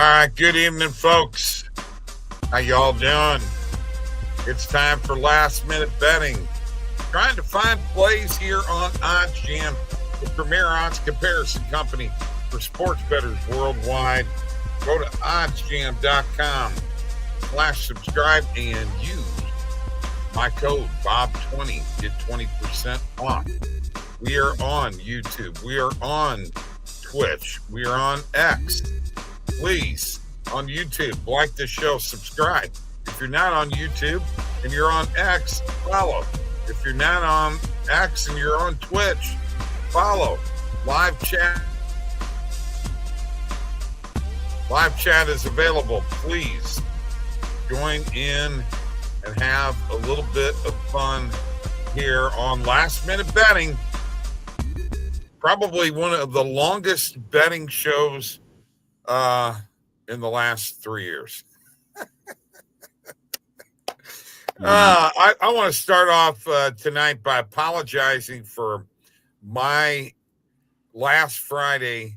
right, good evening, folks. How y'all doing? It's time for last minute betting. Trying to find plays here on OddsJam, the premier odds comparison company for sports bettors worldwide. Go to oddsjam.com/subscribe and use my code BOB20. Get 20% off. We are on YouTube. We are on Twitch. We are on X. Please, on YouTube, like the show, subscribe. If you're not on YouTube and you're on X, follow. If you're not on X and you're on Twitch, follow. Live chat is available. Please join in and have a little bit of fun here on Last Minute Betting. Probably one of the longest betting shows in the last 3 years. I want to start off tonight by apologizing for my last Friday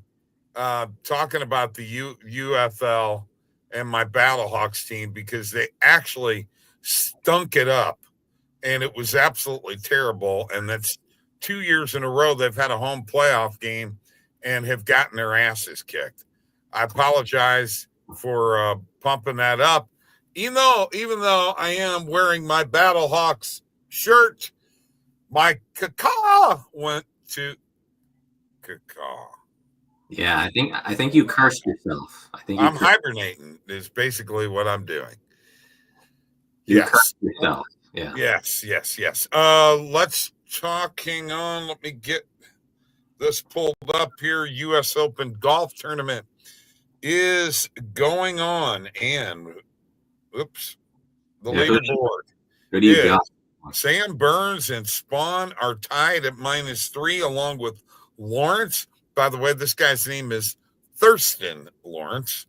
talking about the UFL and my Battlehawks team, because they actually stunk it up and it was absolutely terrible. And that's 2 years in a row they've had a home playoff game and have gotten their asses kicked. I apologize for pumping that up. Even though I am wearing my Battlehawks shirt, my caca went to caca. Yeah, I think you cursed yourself. I'm hibernating is basically what I'm doing. You cursed yourself. Yeah. Yes. Let's talk. Hang on. Let me get this pulled up here. U.S. Open golf tournament is going on, and the leaderboard is Sam Burns and Spawn are tied at -3, along with Lawrence. By the way, this guy's name is Thurston Lawrence,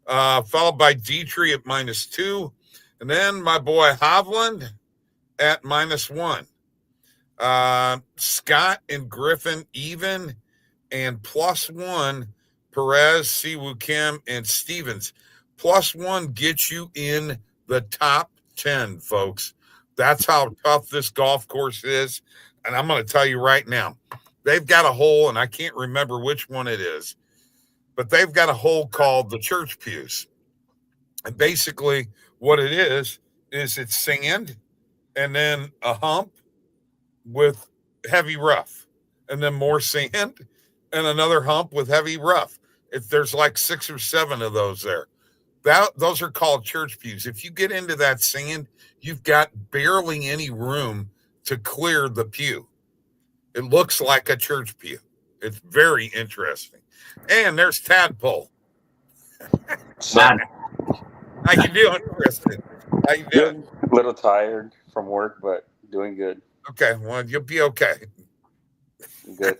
followed by Dietrich at -2, and then my boy Hovland at -1. Scott and Griffin even, and +1 Perez, Siwoo Kim, and Stevens. +1 gets you in the top 10, folks. That's how tough this golf course is. And I'm going to tell you right now, they've got a hole, and I can't remember which one it is, but they've got a hole called the church pews. And basically what it is it's sand and then a hump with heavy rough, and then more sand and another hump with heavy rough. There's like 6 or 7 of those there. Those are called church pews. If you get into that sand, you've got barely any room to clear the pew. It looks like a church pew. It's very interesting. And there's Tadpole. How you doing, Kristen? How you doing? Good. A little tired from work, but doing good. Okay, well, you'll be okay. Good.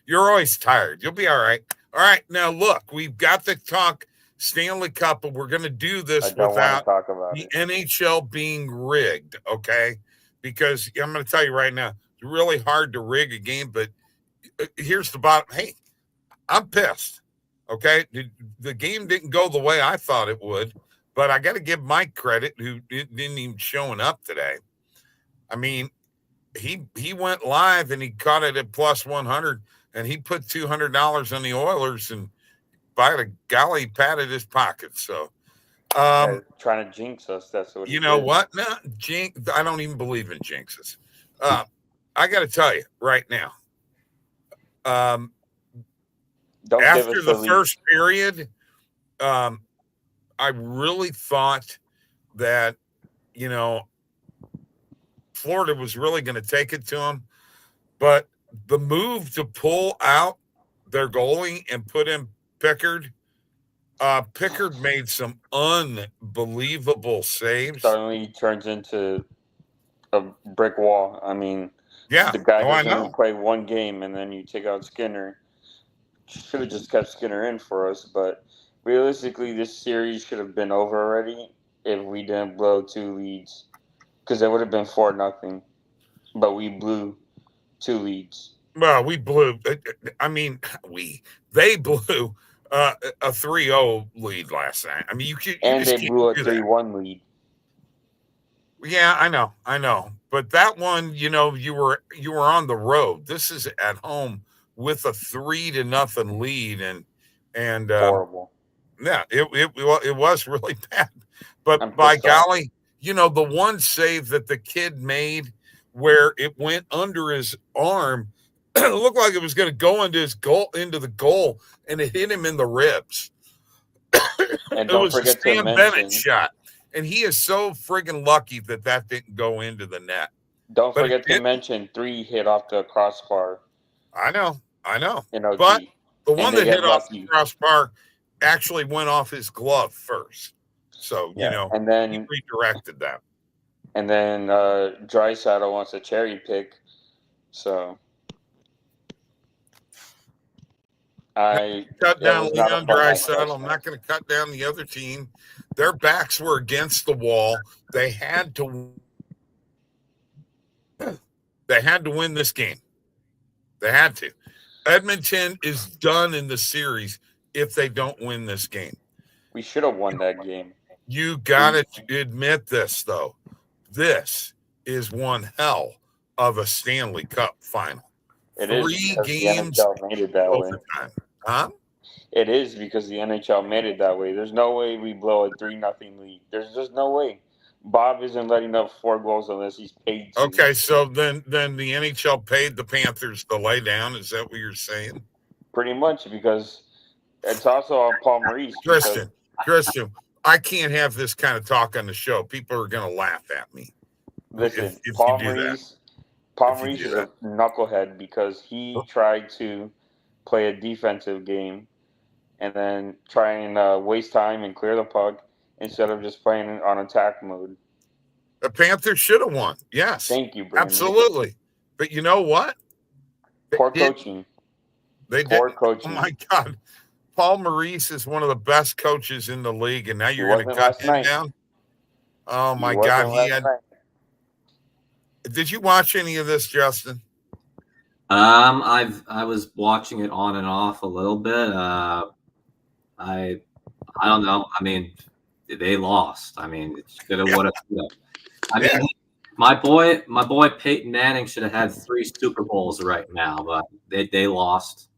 You're always tired. You'll be all right. All right, now look, we've got to talk Stanley Cup, but we're going to do this without the NHL being rigged, okay? Because I'm going to tell you right now, it's really hard to rig a game, but here's the bottom. Hey, I'm pissed, okay? The game didn't go the way I thought it would, but I got to give Mike credit, who didn't even showing up today. I mean, he went live and he caught it at +100, and he put $200 on the Oilers, and by the golly, he patted his pocket. So, trying to jinx us. That's what. You know what? No, I don't even believe in jinxes. I got to tell you right now. After the first period, I really thought that Florida was really going to take it to them, but the move to pull out their goalie and put in Pickard made some unbelievable saves. Suddenly turns into a brick wall. I mean, yeah, the guy who's going to play one game, and then you take out Skinner. Should have just kept Skinner in for us, but realistically, this series should have been over already if we didn't blow 2 leads, because it would have been 4-0, but we blew 2 leads. Well, we blew. I mean, they blew a 3-0 lead last night. I mean, you And just they can't blew a do that. 3-1 lead. Yeah, I know. But that one, you were on the road. This is at home with a 3-0 lead, and Horrible. yeah, it was really bad. But I'm by pissed off. golly, the one save that the kid made where it went under his arm, it looked like it was going to go into the goal, and it hit him in the ribs. And It don't was a forget to Sam mention. Bennett shot, and he is so friggin' lucky that didn't go into the net. Don't But forget to mention 3 hit off the crossbar. I know. In OT. But the one And they that hit get off the lucky. crossbar actually went off his glove first. So, And then he redirected that. And then Draisaitl wants a cherry pick. So I cut down was not a Leon fun match Draisaitl. last I'm night. not going to cut down the other team. Their backs were against the wall. They had to win this game. They had to. Edmonton is done in the series if they don't win this game. We should have won that game. You got to admit this, though. This is one hell of a Stanley Cup final. It 3 is because games the NHL made it that way. overtime. Huh? It is because the NHL made it that way. There's no way we blow a 3-0 lead. There's just no way. Bob isn't letting up 4 goals unless he's paid to. Okay, so then the NHL paid the Panthers to lay down. Is that what you're saying? Pretty much, because it's also on Paul Maurice. Christian, I can't have this kind of talk on the show. People are going to laugh at me. Listen, if Paul you do Maurice, that. Paul Maurice is a knucklehead because he tried to play a defensive game and then try and waste time and clear the puck instead of just playing on attack mode. The Panthers should have won. Yes. Thank you, Brandon. Absolutely. But you know what? Poor coaching. Poor coaching. Oh, my God. Paul Maurice is one of the best coaches in the league, and now you're going to cut him down? Oh, my God. Did you watch any of this, Justin? I was watching it on and off a little bit. I don't know. I mean, they lost. I mean, it should have, would have. I mean, my boy Peyton Manning should have had 3 Super Bowls right now, but they lost.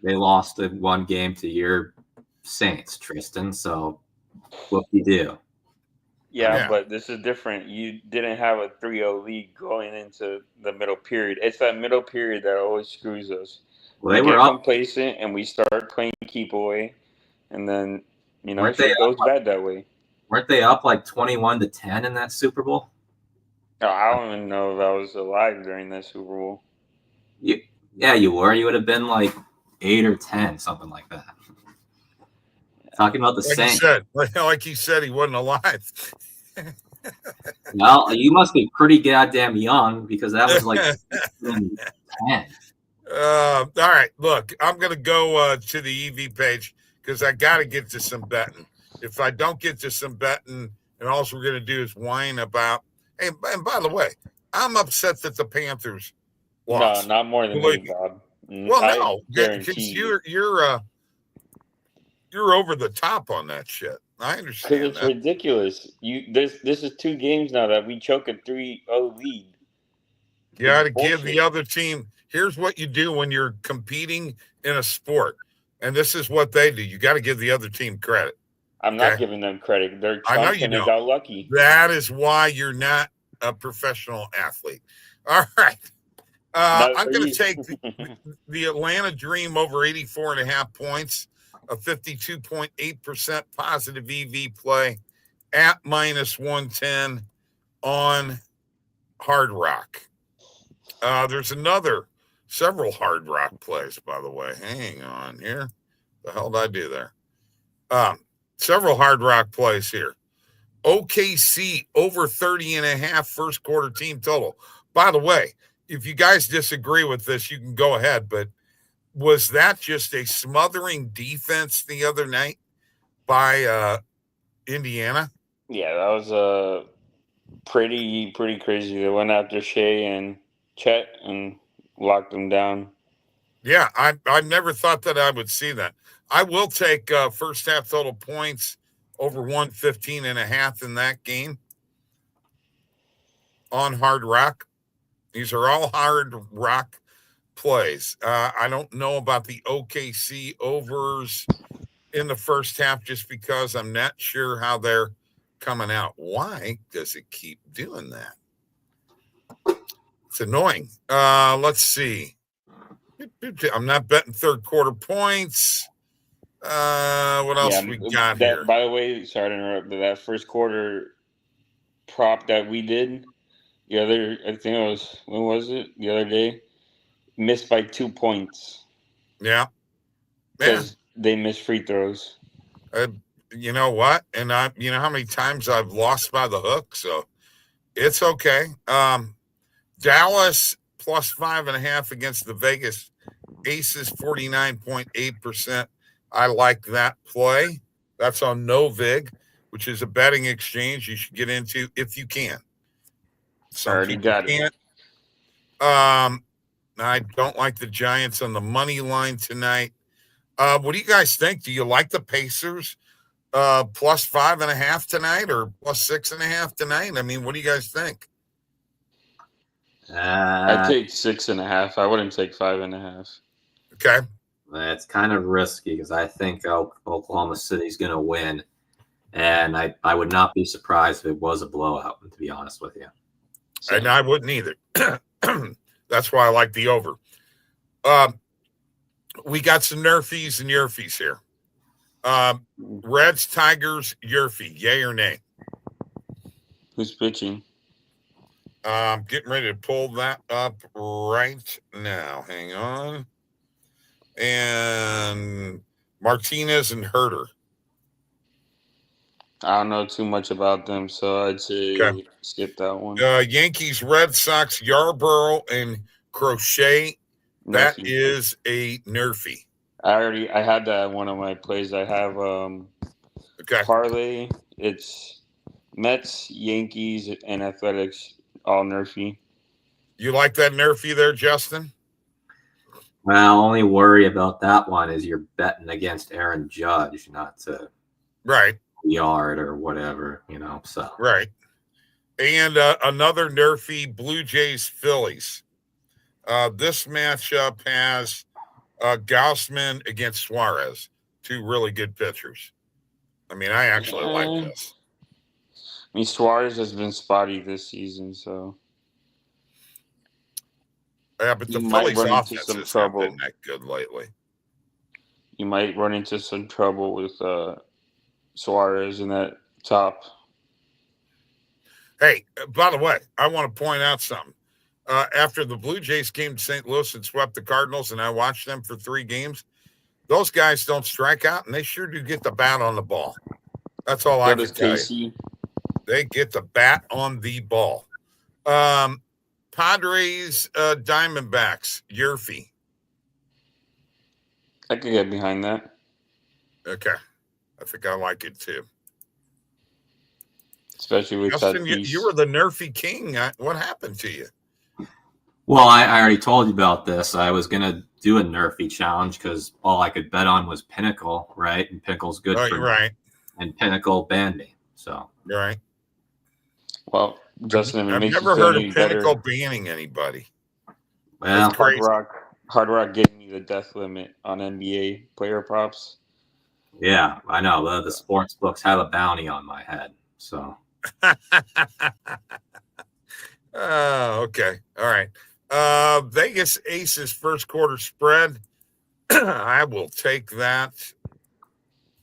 They lost in 1 game to your Saints, Tristan. So what do you do? Yeah, but this is different. You didn't have a 3-0 lead going into the middle period. It's that middle period that always screws us. Well, they we were get up. complacent and we start playing keep away, and then it goes bad that way. Weren't they up like 21-10 in that Super Bowl? No, I don't even know if I was alive during that Super Bowl. Yeah, you were. You would have been like 8 or 10, something like that. Talking about the Saints. Like you said, he wasn't alive. Well, you must be pretty goddamn young because that was like 10. All right, look, I'm going to go to the EV page because I got to get to some betting. If I don't get to some betting, and all we're going to do is whine about. Hey, and by the way, I'm upset that the Panthers lost. No, not more than me, Bob. Well, no, because you're over the top on that shit. I understand. Because it's ridiculous. This is 2 games now that we choke a 3-0 lead. You got to give the other team. Here's what you do when you're competing in a sport, and this is what they do. You got to give the other team credit. I'm not giving them credit. They're chumps and they got lucky. That is why you're not a professional athlete. All right. I'm going to take the Atlanta Dream over 84.5 points, a 52.8% positive EV play at -110 on Hard Rock. There's several Hard Rock plays, by the way. Hang on here. The hell did I do there? Several Hard Rock plays here. OKC over 30.5 first quarter team total. By the way, if you guys disagree with this, you can go ahead, but was that just a smothering defense the other night by Indiana? Yeah, that was pretty crazy. They went after Shea and Chet and locked them down. Yeah, I never thought that I would see that. I will take first half total points over 115.5 in that game on Hard Rock. These are all Hard Rock plays. I don't know about the OKC overs in the first half just because I'm not sure how they're coming out. Why does it keep doing that? It's annoying. Let's see. I'm not betting third quarter points. What else we got here? By the way, sorry to interrupt, but that first quarter prop that we did I think it was, when was it? The other day, missed by 2 points. Yeah. Because they missed free throws. You know what? And you know how many times I've lost by the hook, so it's okay. Dallas plus 5.5 against the Vegas Aces, 49.8%. I like that play. That's on Novig, which is a betting exchange you should get into if you can. Some already got can't. I don't like the Giants on the money line tonight. What do you guys think? Do you like the Pacers plus 5.5 tonight or plus 6.5 tonight? I mean, what do you guys think? I'd take 6.5. I wouldn't take 5.5. Okay. It's kind of risky because I think Oklahoma City's going to win. And I would not be surprised if it was a blowout, to be honest with you. So. And I wouldn't either. That's why I like the over. We got some nerfies and yerfies here. Reds, Tigers, yerfie, yay or nay? Who's pitching? Getting ready to pull that up right now. Hang on. And Martinez and Herter. I don't know too much about them, so I'd say skip that one. Yankees, Red Sox, Yarborough, and Crochet. That Nerfie. is a nerfie. I had that one of my plays. I have parlay. It's Mets, Yankees, and Athletics, all nerfie. You like that nerfie there, Justin? Well, only worry about that one is you're betting against Aaron Judge, not to yard or whatever, so. Right. And another nerfie, Blue Jays, Phillies. This matchup has Gaussman against Suarez, two really good pitchers. I mean, I actually like this. I mean, Suarez has been spotty this season, so. Yeah, but the Phillies' offense has not been that good lately. You might run into some trouble with Suarez in that top. Hey, by the way, I want to point out something. After the Blue Jays came to St. Louis and swept the Cardinals, and I watched them for 3 games, those guys don't strike out, and they sure do get the bat on the ball. That's all I can tell you. They get the bat on the ball. Padres, Diamondbacks, yerfie. I could get behind that. Okay. I think I like it too. Especially with Justin, you were the nerfy king. What happened to you? Well, I already told you about this. I was going to do a nerfy challenge because all I could bet on was Pinnacle, right? And Pinnacle's good for me. Right. And Pinnacle banned me, so. You're right. Well, Justin, I've never heard of Pinnacle banning anybody. Well, Hard Rock gave me the death limit on NBA player props. Yeah, I know. The sports books have a bounty on my head, so. Okay. All right. Vegas Aces first quarter spread. I will take that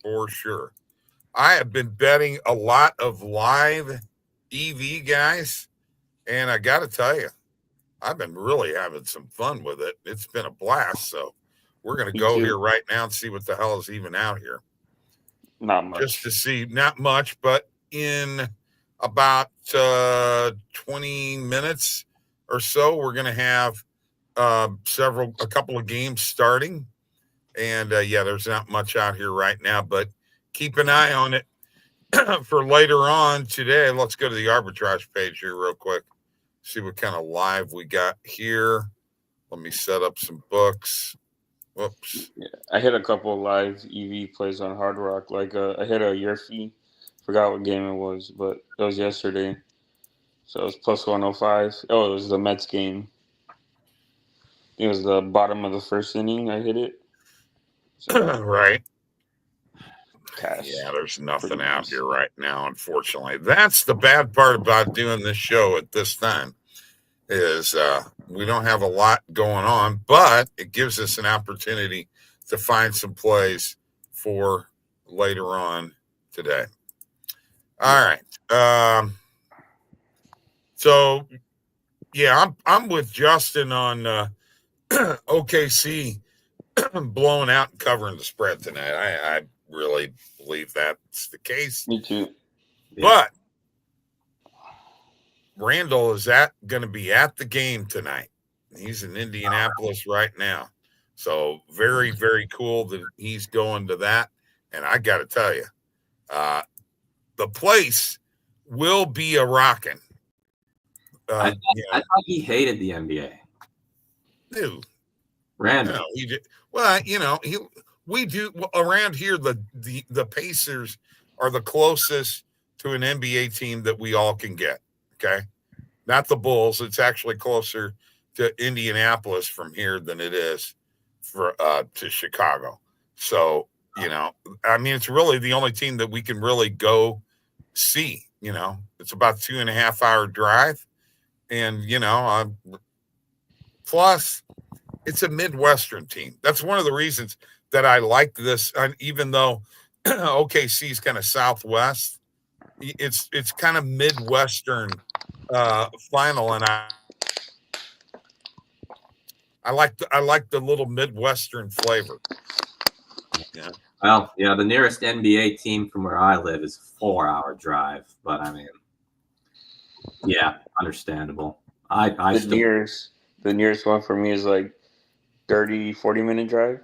for sure. I have been betting a lot of live EV guys, and I got to tell you, I've been really having some fun with it. It's been a blast. So we're going to go here right now and see what the hell is even out here. Not much. Just to see, not much, but in about 20 minutes or so, we're going to have a couple of games starting. And there's not much out here right now, but keep an eye on it for later on today. Let's go to the arbitrage page here real quick. See what kind of live we got here. Let me set up some books. Whoops. Yeah, I hit a couple live EV plays on Hard Rock. Like I hit a year fee. Forgot what game it was, but it was yesterday. So it was plus 105. Oh, it was the Mets game. It was the bottom of the first inning. I hit it. So Right. cash. Yeah, there's nothing Pretty out nice. here right now, unfortunately. That's the bad part about doing this show at this time is we don't have a lot going on, but it gives us an opportunity to find some plays for later on today. All right. So yeah, I'm with Justin on OKC blowing out and covering the spread tonight. I really believe that's the case. Me too. But Randall is going to be at the game tonight. He's in Indianapolis right now. So very, very cool that he's going to that. And I got to tell you, the place will be a rocking. I thought he hated the NBA. Dude, Randall. no, he did. Well, we do around here. The Pacers are the closest to an NBA team that we all can get. Okay, not the Bulls. It's actually closer to Indianapolis from here than it is to Chicago. So I mean, it's really the only team that we can really go see. It's about 2.5 hour drive, and plus it's a Midwestern team. That's one of the reasons that I like this. Even though OKC is kind of Southwest, it's kind of Midwestern final, and I like the little Midwestern flavor. Yeah. Well, yeah, the nearest NBA team from where I live is a 4-hour drive, but I mean, yeah, understandable. The nearest one for me is like 30-40 minute drive.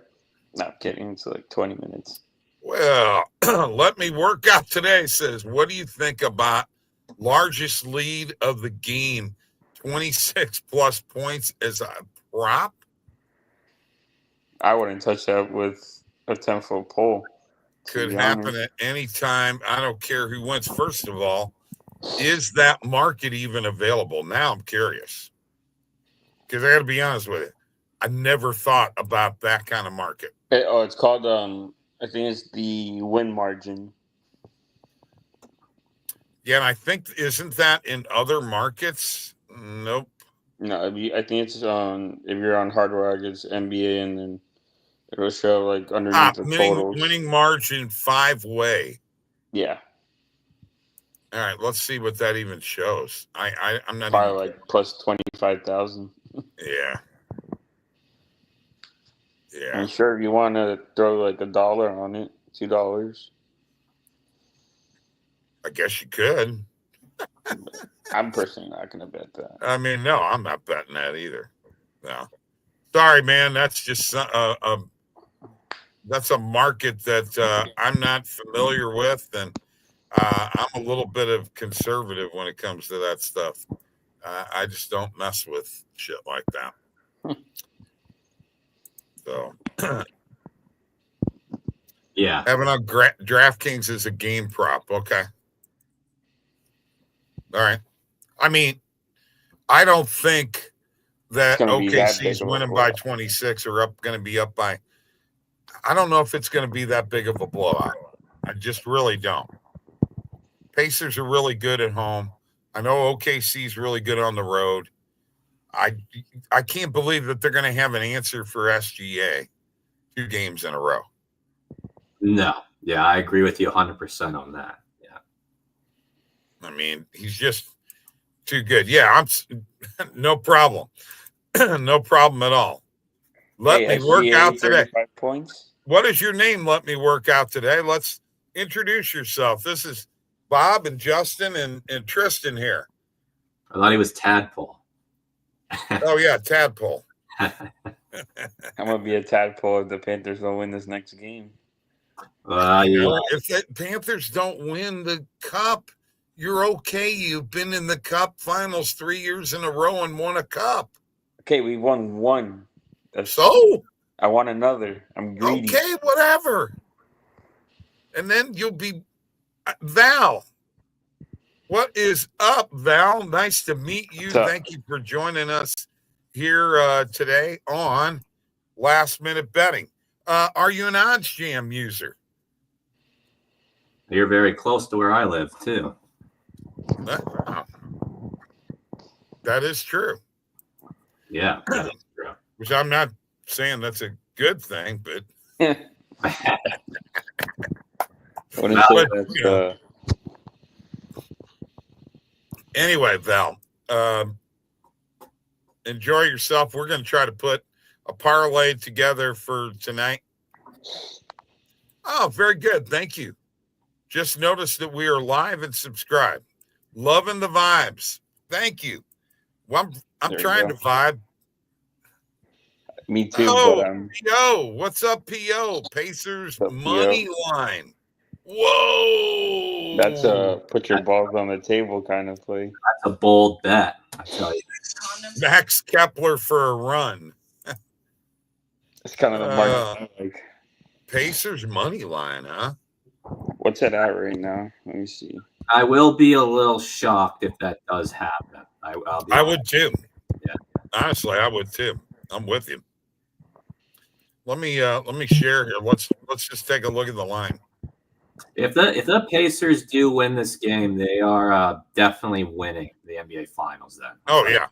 Not kidding, it's like 20 minutes. Well, let me work out today. Says, what do you think about largest lead of the game, 26 plus points as a prop? I wouldn't touch that with a 10-foot pole. Could happen at any time. I don't care who wins. First of all, is that market even available? Now I'm curious. Because I got to be honest with you. I never thought about that kind of market. It's called, I think it's the win margin. Yeah, and I think, isn't that in other markets? Nope. No, I think it's on, if you're on Hard Rock, it's NBA, and then it'll show like underneath the totals. Winning margin 5-way. Yeah. All right, let's see what that even shows. I'm not probably even like plus 25,000. Yeah. Yeah. I'm sure if you want to throw like $1 on it, $2. I guess you could. I'm personally not going to bet that. I mean, no, I'm not betting that either. No. Sorry, man. That's just that's a market that I'm not familiar with, and I'm a little bit of conservative when it comes to that stuff. I just don't mess with shit like that. So, yeah, having on DraftKings is a game prop. Okay. All right. I mean, I don't think that OKC's winning by 26 or going to be up by. I don't know if it's going to be that big of a blowout. I just really don't. Pacers are really good at home. I know OKC's really good on the road. I can't believe that they're going to have an answer for SGA 2 games in a row. No. Yeah, I agree with you 100% on that. Yeah. I mean, he's just too good. Yeah, I'm no problem. No problem at all. Let me work out today. Points. What is your name? Let me work out today. Let's introduce yourself. This is Bob and Justin and Tristan here. I thought he was Tadpole. Oh, yeah, Tadpole. I'm going to be a Tadpole if the Panthers don't win this next game. If the Panthers don't win the cup, you're okay. You've been in the cup finals 3 years in a row and won a cup. Okay, we won one. So? I want another. I'm greedy. Okay, whatever. And then you'll be Val. What is up, Val? Nice to meet you. Thank you for joining us here today on Last Minute Betting. Are you an OddsJam user? You're very close to where I live, too. That is true. Yeah, that is true. Which I'm not saying that's a good thing, but anyway, Val, enjoy yourself. We're going to try to put a parlay together for tonight. Oh, very good. Thank you. Just noticed that we are live and subscribed. Loving the vibes. Thank you. Well, I'm trying to vibe. Me too. Oh, but, P.O. What's up, P.O.? Pacers money line. Whoa. That's a put your balls on the table kind of play. That's a bold bet, I tell you. Max Kepler for a run. It's kind of the market. Like. Pacers money line, huh? What's it at right now? Let me see. I will be a little shocked if that does happen. I would too. Yeah. Honestly, I would too. I'm with you. Let me share here. Let's just take a look at the line. If the Pacers do win this game, they are definitely winning the NBA Finals then. Oh yeah.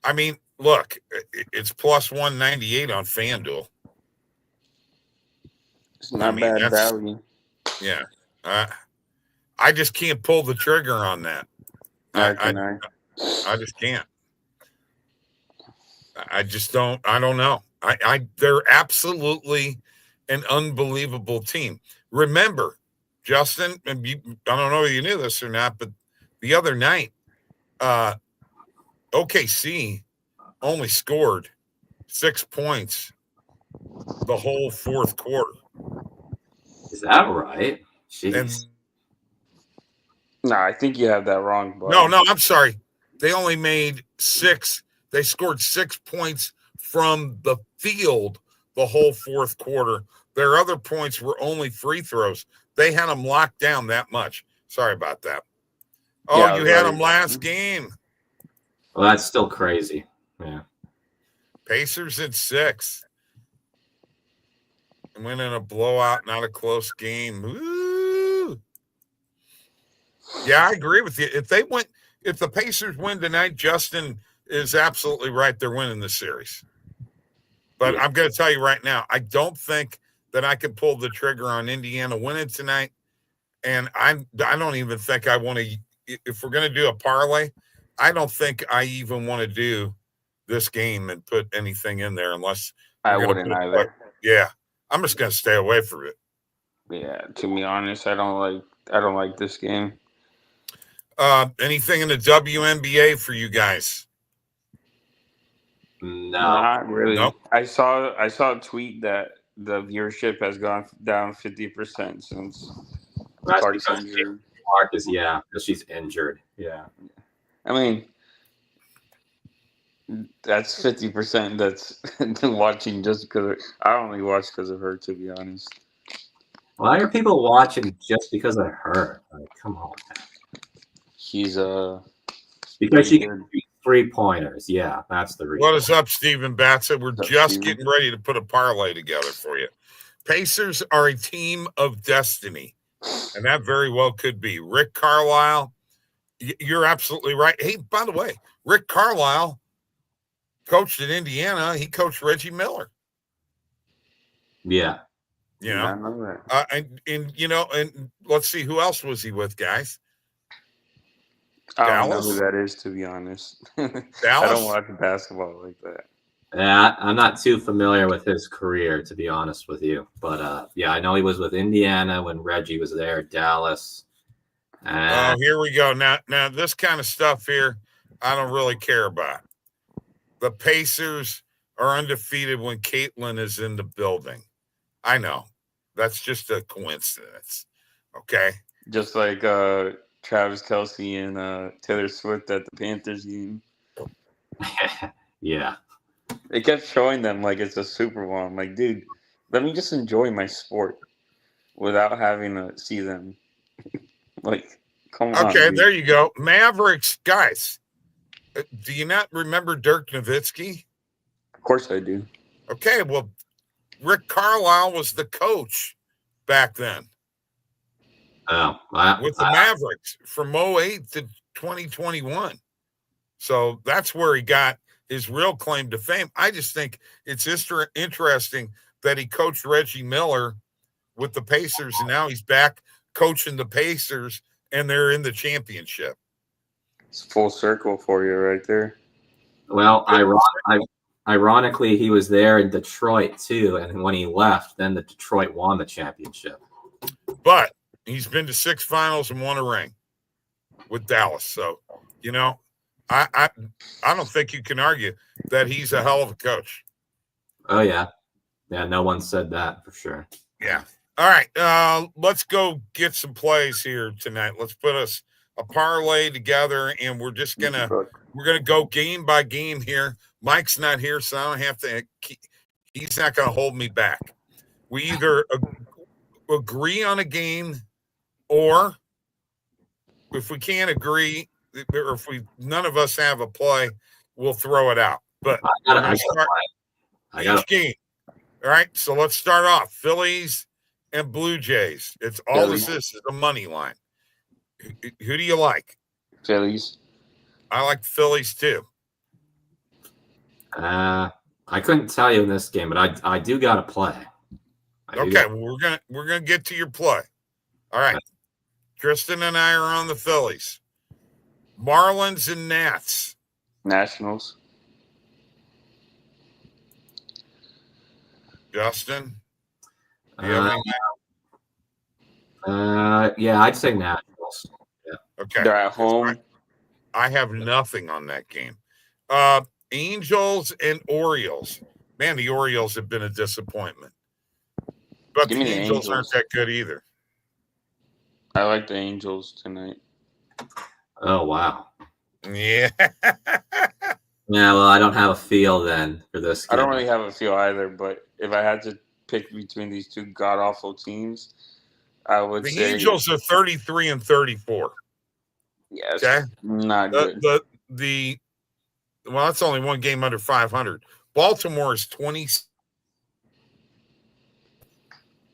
I mean, look, it's plus 198 on FanDuel. It's not bad value. Yeah. I just can't pull the trigger on that. I just can't. I just don't. I don't know. They're absolutely an unbelievable team. Remember, Justin, and I don't know if you knew this or not, but the other night, OKC only scored 6 points the whole fourth quarter. Is that right? Jeez. No, I think you have that wrong. But... No, I'm sorry. They only made 6. They scored 6 points from the field the whole fourth quarter. Their other points were only free throws. They had them locked down that much. Sorry about that. Oh, yeah, you had them last game. Well, that's still crazy. Yeah. Pacers at 6. And went in a blowout, not a close game. Woo! Yeah, I agree with you. If the Pacers win tonight, Justin is absolutely right. They're winning the series. But I'm going to tell you right now, I don't think that I could pull the trigger on Indiana winning tonight. And I don't even think I want to, if we're going to do a parlay, I don't think I even want to do this game and put anything in there unless I wouldn't either. Yeah. I'm just going to stay away from it. Yeah, to be honest, I don't like this game. Anything in the WNBA for you guys? No, not really. Nope. I saw a tweet that the viewership has gone down 50% since Clark's injured. Because she's injured. Yeah. I mean, that's 50%. That's watching just because I only watch because of her, to be honest. Why are people watching just because of her? Like, come on. She's because she can shoot 3-pointers. Yeah, that's the reason. What is up, Stephen Bassett? We're just getting ready to put a parlay together for you. Pacers are a team of destiny, and that very well could be. Rick Carlisle, you're absolutely right. Hey, by the way, Rick Carlisle coached at Indiana. He coached Reggie Miller. Yeah. You know, I know that. And let's see, who else was he with, guys? I don't know who that is, to be honest. Dallas? I don't watch basketball like that. Yeah, I'm not too familiar with his career, to be honest with you. But, yeah, I know he was with Indiana when Reggie was there, Dallas. Here we go. Now, this kind of stuff here, I don't really care about. The Pacers are undefeated when Caitlin is in the building. I know. That's just a coincidence. Okay? Just like Travis Kelce and Taylor Swift at the Panthers game. Yeah. They kept showing them like it's a Super Bowl. I'm like, dude, let me just enjoy my sport without having to see them. Like, come on. Okay, Dude. there you go. Mavericks, guys. Do you not remember Dirk Nowitzki? Of course I do. Okay, well, Rick Carlisle was the coach back then with the Mavericks from 08 to 2021. So that's where he got his real claim to fame. I just think it's interesting that he coached Reggie Miller with the Pacers, and now he's back coaching the Pacers, and they're in the championship. It's full circle for you right there. Well, ironically, he was there in Detroit too, and when he left, then the Detroit won the championship. But he's been to 6 finals and won a ring with Dallas. So, you know, I don't think you can argue that he's a hell of a coach. Oh yeah, no one said that for sure. Yeah. All right, let's go get some plays here tonight. Let's put us a parlay together, and we're just gonna go game by game here. Mike's not here, so I don't have to. He's not gonna hold me back. We either agree on a game, or if we can't agree, or if none of us have a play, we'll throw it out. But I got each game. All right, so let's start off. Phillies and Blue Jays. It's all this is a money line. Who do you like? Phillies. I like the Phillies too. I couldn't tell you in this game, but I do got to play. Well, we're gonna get to your play. All right, Tristan and I are on the Phillies. Marlins and Nats. Nationals. Justin. Yeah, I'd say Nationals. Yeah. Okay. They're at home. I have nothing on that game. Angels and Orioles. Man, the Orioles have been a disappointment. But the Angels aren't that good either. I like the Angels tonight. Oh, wow. Yeah. Yeah, well, I don't have a feel then for this game. I don't really have a feel either, but if I had to pick between these two god-awful teams, I would say... The Angels are 33 and 34. Yes. Okay? Not good. Well, that's only one game under 500. Baltimore is 20.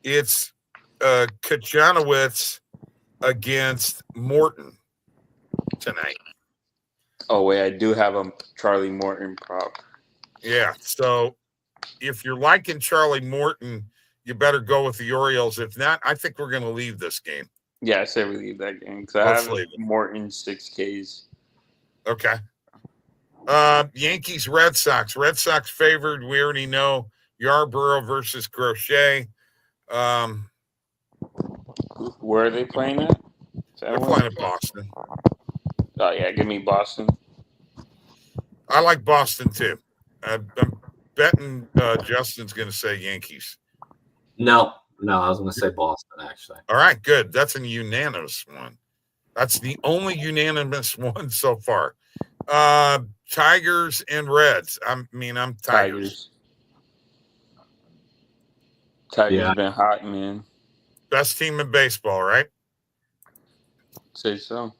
It's Kajanowicz against Morton tonight. Oh, wait, I do have a Charlie Morton prop. Yeah, so if you're liking Charlie Morton, you better go with the Orioles. If not, I think we're going to leave this game. Yeah, I say we leave that game because I have Morton 6Ks. Okay. Yankees, Red Sox. Red Sox favored. We already know Yarborough versus Crochet. Where are they playing at? They're playing at Boston. Oh, yeah, give me Boston. I like Boston, too. I'm betting Justin's going to say Yankees. No, I was going to say Boston, actually. All right, good. That's a unanimous one. That's the only unanimous one so far. Tigers and Reds. I'm Tigers. Tigers been hot, man. Best team in baseball, right? Say so.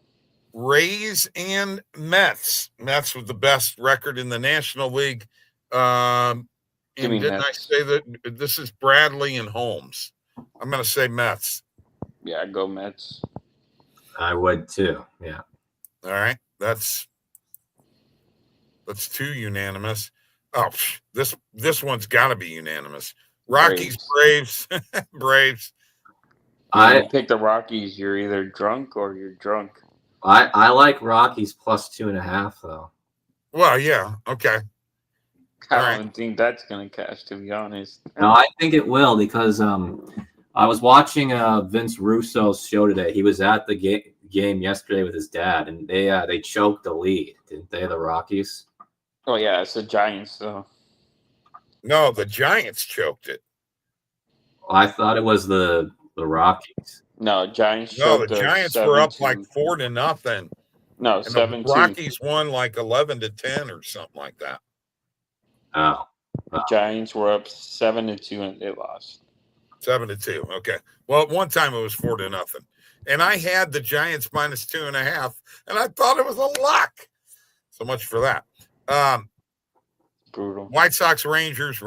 Rays and Mets. Mets with the best record in the National League. And didn't I say that this is Bradley and Holmes? I'm going to say Mets. Yeah, I'd go Mets. I would too. Yeah. All right. That's 2 unanimous. Oh, this one's got to be unanimous. Rockies, Braves. Braves. I pick the Rockies. You're either drunk or you're drunk. I like Rockies plus 2.5 though. Well, yeah. Okay. I don't think that's going to cash, to be honest. No, I think it will because I was watching Vince Russo's show today. He was at the game yesterday with his dad, and they choked the lead, didn't they, the Rockies? Oh, yeah, it's the Giants, though. No, the Giants choked it. Well, I thought it was the Rockies. No, Giants. No, the Giants were up like 4-0. No, 7-2. The Rockies won like 11-10 or something like that. Oh. The Giants were up 7-2 and they lost. 7-2. Okay. Well, at one time it was 4-0. And I had the Giants minus 2.5, and I thought it was a lock. So much for that. Brutal. White Sox, Rangers.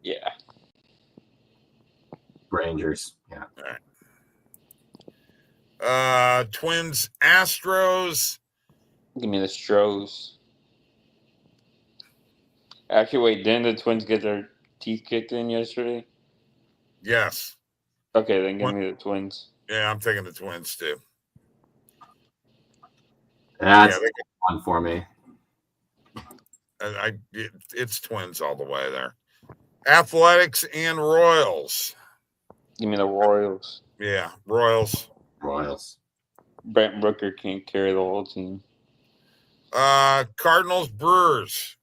Yeah. Rangers. Yeah. All right. Twins, Astros. Give me the Stros. Actually, wait, didn't the Twins get their teeth kicked in yesterday? Yes. Okay, then give me the Twins. Yeah, I'm taking the Twins too. That's one for me. It's Twins all the way there. Athletics and Royals. Give me the Royals. Yeah, Royals. Brent Brooker can't carry the whole team. Cardinals, Brewers.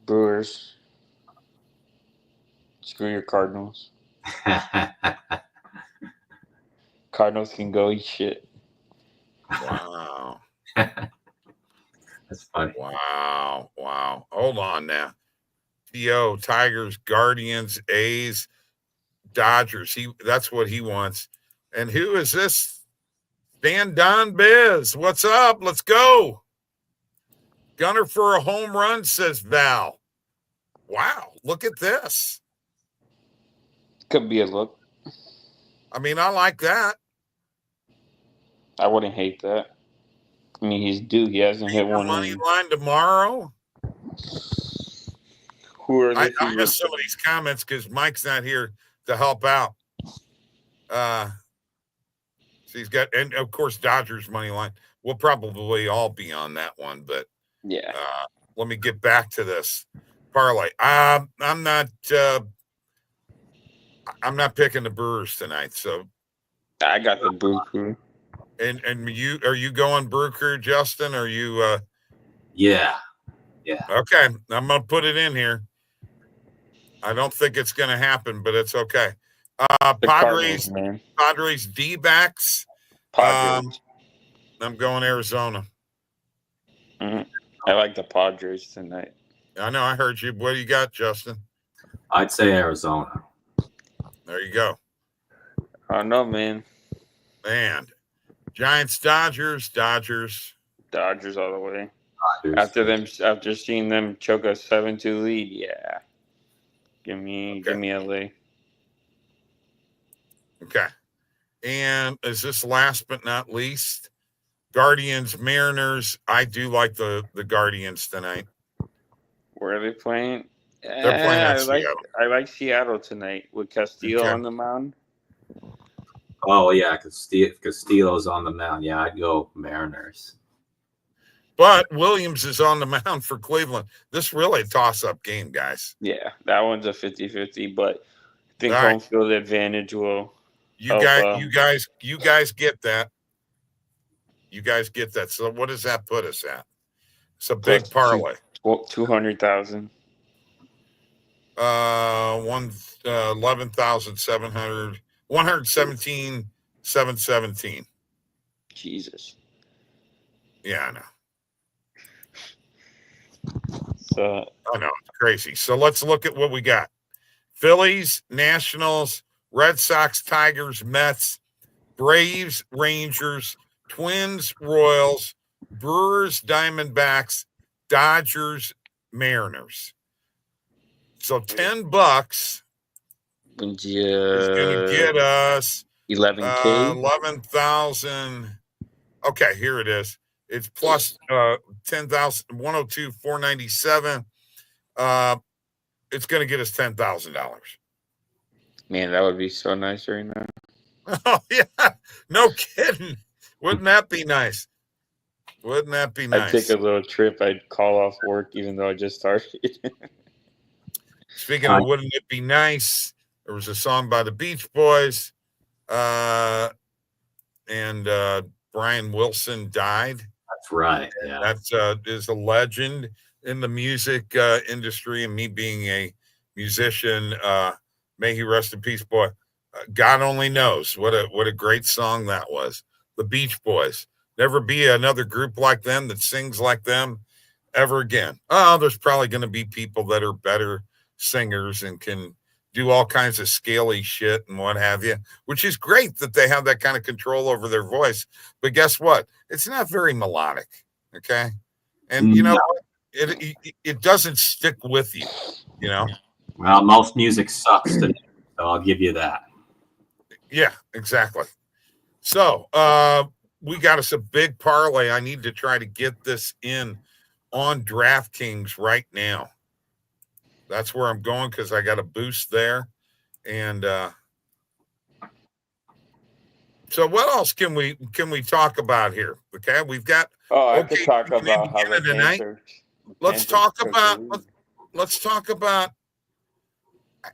Brewers. Screw your Cardinals. Cardinals can go eat shit. Wow. That's funny. Wow. Hold on now. Theo, Tigers, Guardians, A's, Dodgers. That's what he wants. And who is this? Dan Don Biz. What's up? Let's go. Gunner for a home run, says Val. Wow, look at this. Could be a look. I mean, I like that. I wouldn't hate that. I mean, he's due. He hasn't hit one. Money line tomorrow. Who are I missed some of these comments because Mike's not here to help out. So he's got, and of course, Dodgers money line. We'll probably all be on that one, but yeah. Let me get back to this parlay. I'm not picking the Brewers tonight. So I got the Brew. And are you going Brooker, Justin? Are you? Yeah. Okay, I'm gonna put it in here. I don't think it's gonna happen, but it's okay. Padres, D-backs. Padres. I'm going Arizona. Mm-hmm. I like the Padres tonight. I know. I heard you. What do you got, Justin? I'd say Arizona. There you go. I don't know, man. And Giants, Dodgers all the way. Dodgers. After seeing them choke a 7-2 lead, yeah. Give me LA. Okay. And is this last but not least? Guardians, Mariners. I do like the Guardians tonight. Where are they playing? They're playing at Seattle. I like Seattle tonight with Castillo on the mound. Oh, yeah, Castillo's on the mound. Yeah, I'd go Mariners. But Williams is on the mound for Cleveland. This really a toss-up game, guys. Yeah, that one's a 50-50, but I think home field advantage will You guys get that. You guys get that. So what does that put us at? It's a big parlay. 200,000. 11,700. 117,717. Jesus. Yeah, I know. I know, it's crazy. So let's look at what we got. Phillies, Nationals, Red Sox, Tigers, Mets, Braves, Rangers, Twins, Royals, Brewers, Diamondbacks, Dodgers, Mariners. So $10 is going to get us 11K. 11,000. Okay, here it is. It's plus 10,000, 102,497. It's going to get us $10,000. Man, that would be so nice right now. Oh yeah, no kidding. Wouldn't that be nice? I'd take a little trip. I'd call off work even though I just started. Speaking of wouldn't it be nice, there was a song by the Beach Boys, and Brian Wilson died. That's right. Yeah. That is a legend in the music industry, and me being a musician, may he rest in peace, boy. God only knows what a great song that was. The Beach Boys. Never be another group like them that sings like them. ever again. Oh, there's probably going to be people that are better singers and can do all kinds of scaly shit and what have you, which is great that they have that kind of control over their voice. But guess what? It's not very melodic. Okay. And you know what? It doesn't stick with you, you know? Well, most music sucks today, so I'll give you that. Yeah, exactly. So we got us a big parlay. I need to try to get this in on DraftKings right now. That's where I'm going because I got a boost there. And so what else can we talk about here? Okay, we've got I could talk about how the tonight. Panthers. Let's talk about.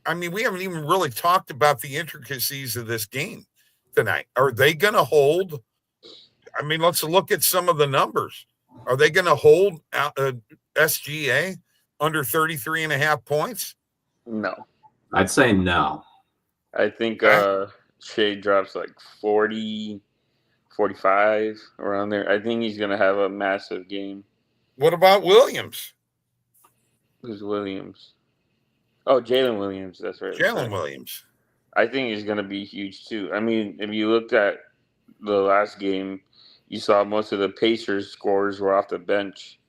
I mean, we haven't even really talked about the intricacies of this game tonight. Are they going to hold? I mean, let's look at some of the numbers. Are they going to hold SGA under 33.5 points? No. I'd say no. I think Shea drops like 40, 45 around there. I think he's going to have a massive game. What about Williams? Who's Williams? Oh, Jalen Williams. That's right. Jalen Williams. I think he's going to be huge too. I mean, if you looked at the last game, you saw most of the Pacers scorers were off the bench.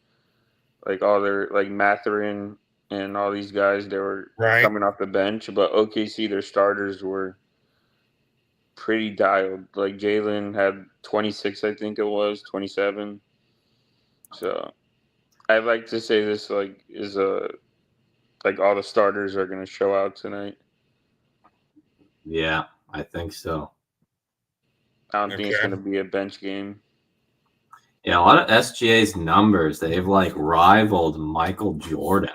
Like all their, like Mathurin and all these guys, they were coming off the bench. But OKC, their starters were pretty dialed. Like Jalen had 26, I think it was, 27. So I'd like to say this is like all the starters are going to show out tonight. Yeah, I think so. I don't think it's going to be a bench game. Yeah, a lot of SGA's numbers, they've like rivaled Michael Jordan,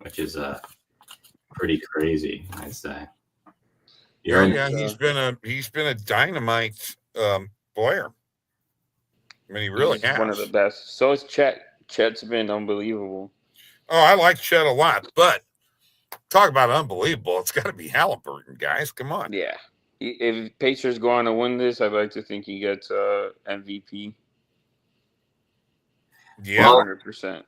which is pretty crazy, I'd say. He's been a dynamite player. I mean, he really has. One of the best. So is Chet. Chet's been unbelievable. Oh, I like Chet a lot, but talk about unbelievable. It's got to be Halliburton, guys. Come on. Yeah. If Pacers go on to win this, I'd like to think he gets MVP. Yeah, 100%.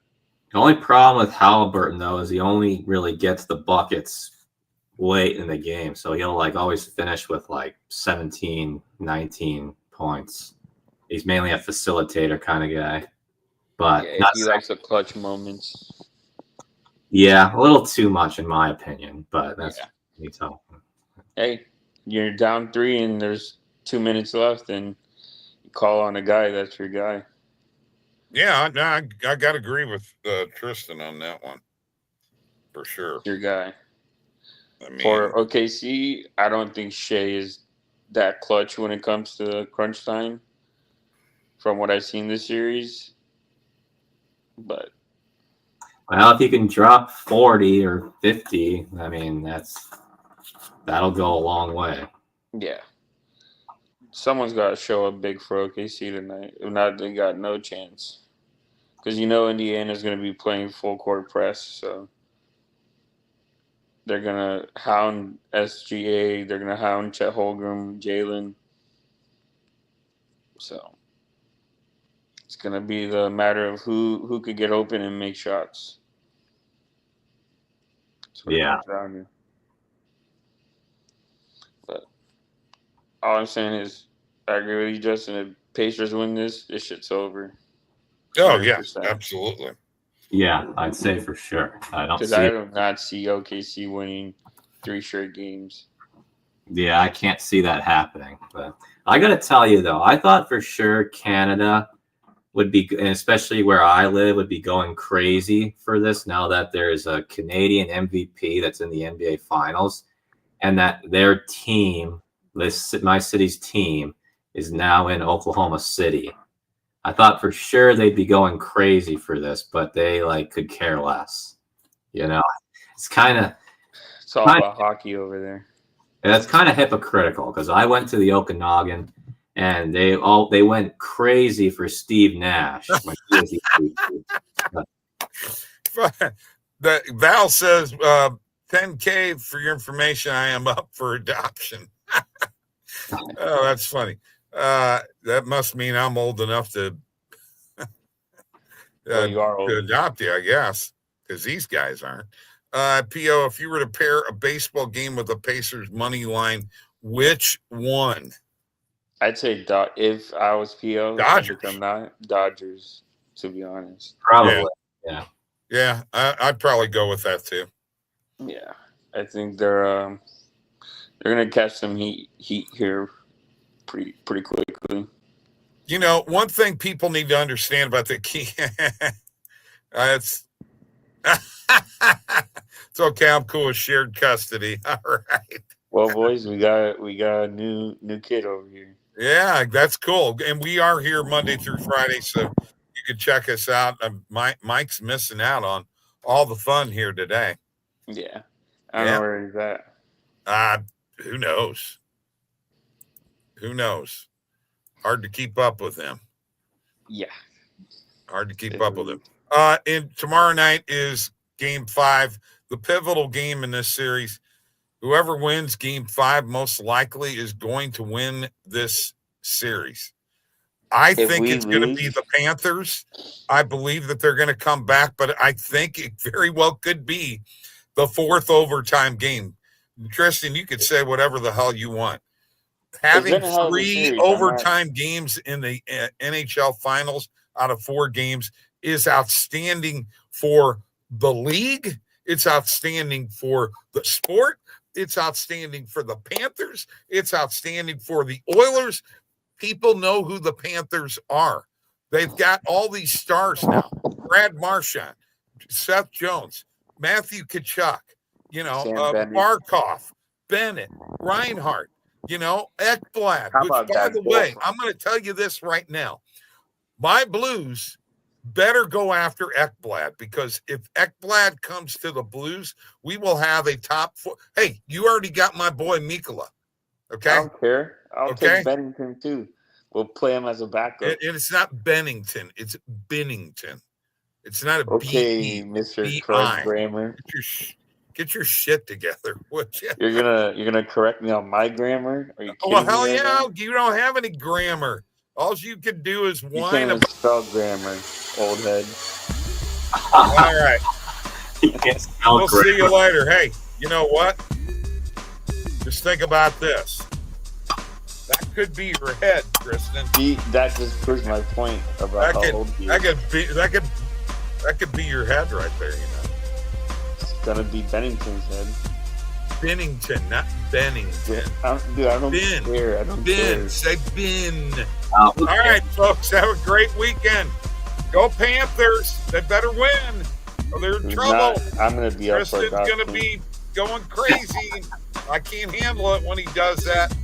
The only problem with Halliburton, though, is he only really gets the buckets late in the game. So he'll like always finish with like 17, 19 points. He's mainly a facilitator kind of guy. But yeah, he likes the clutch moments. Yeah, a little too much in my opinion, but that's me talking. Hey, you're down 3 and there's 2 minutes left, and you call on a guy. That's your guy. Yeah, I got to agree with Tristan on that one for sure. Your guy. I mean, for OKC, I don't think Shea is that clutch when it comes to crunch time. From what I've seen this series, but well, if you can drop 40 or 50, I mean that'll go a long way. Yeah, someone's got to show up big for OKC tonight. If not, they got no chance. Because Indiana's going to be playing full court press, so they're going to hound SGA. They're going to hound Chet Holmgren, Jalen. So it's going to be the matter of who could get open and make shots. Yeah. But all I'm saying is, I agree with you, Justin. If Pacers win this shit's over. Oh, 100%. Yeah, absolutely. Yeah, I'd say for sure. I do not see OKC winning 3 straight games. Yeah, I can't see that happening. But I got to tell you, though, I thought for sure Canada would be, and especially where I live, would be going crazy for this now that there's a Canadian MVP that's in the NBA Finals, and that their team, my city's team, is now in Oklahoma City. I thought for sure they'd be going crazy for this, but they could care less. It's all about hockey over there. That's kind of hypocritical because I went to the Okanagan and they went crazy for Steve Nash. Val says 10K for your information. I am up for adoption. Oh, that's funny. That must mean I'm old enough to Well, you are to old. adopt you, I guess, because these guys aren't. P.O., if you were to pair a baseball game with the Pacers money line, which one? I'd say if I was PO, Dodgers. if I'm not Dodgers, to be honest. Probably. Yeah. I'd probably go with that too. Yeah, I think they're gonna catch some heat here pretty quickly. You know, one thing people need to understand about the key. It's okay. I'm cool with shared custody. All right. Well, boys, we got a new kid over here. Yeah, that's cool. And we are here Monday through Friday, so you can check us out. Mike's missing out on all the fun here today. Yeah, I don't know where he's at. Who knows? Who knows? Hard to keep up with him. Yeah, hard to keep up with him. And tomorrow night is Game 5, the pivotal game in this series. Whoever wins Game 5 most likely is going to win this series. I think it's going to be the Panthers. I believe that they're going to come back, but I think it very well could be the fourth overtime game. Tristan, you could say whatever the hell you want. Having 3 overtime games in the NHL finals out of 4 games is outstanding for the league. It's outstanding for the sport. It's outstanding for the Panthers. It's outstanding for the Oilers. People know who the Panthers are. They've got all these stars now. Brad Marchand, Seth Jones, Matthew Tkachuk, Barkov, Bennett, Reinhart, Ekblad. Which, by the way, I'm going to tell you this right now. My Blues better go after Ekblad, because if Ekblad comes to the Blues, we will have a top 4. Hey, you already got my boy Mikkola. Okay? I don't care. I'll take Bennington too. We'll play him as a backup. And it's not Bennington. It's Bennington. It's not a B. Mr. Correct grammar. Get your shit together, would you? You're gonna correct me on my grammar? Are you kidding well, hell me yeah! now? You don't have any grammar. All you can do is whine. You can't even spell grammar, old head. All right. You can't spell we'll grammar. See you later. Hey, you know what? Just think about this. That could be your head, Kristen. That just proves my point about how old you are. That could be your head right there. It's gonna be Bennington's head. Bennington, not Bennington. I don't care. I don't care. Say Ben. All right, folks, have a great weekend. Go Panthers. They better win, or they're in trouble. I'm going to be up for Kristen's going to be going crazy. I can't handle it when he does that.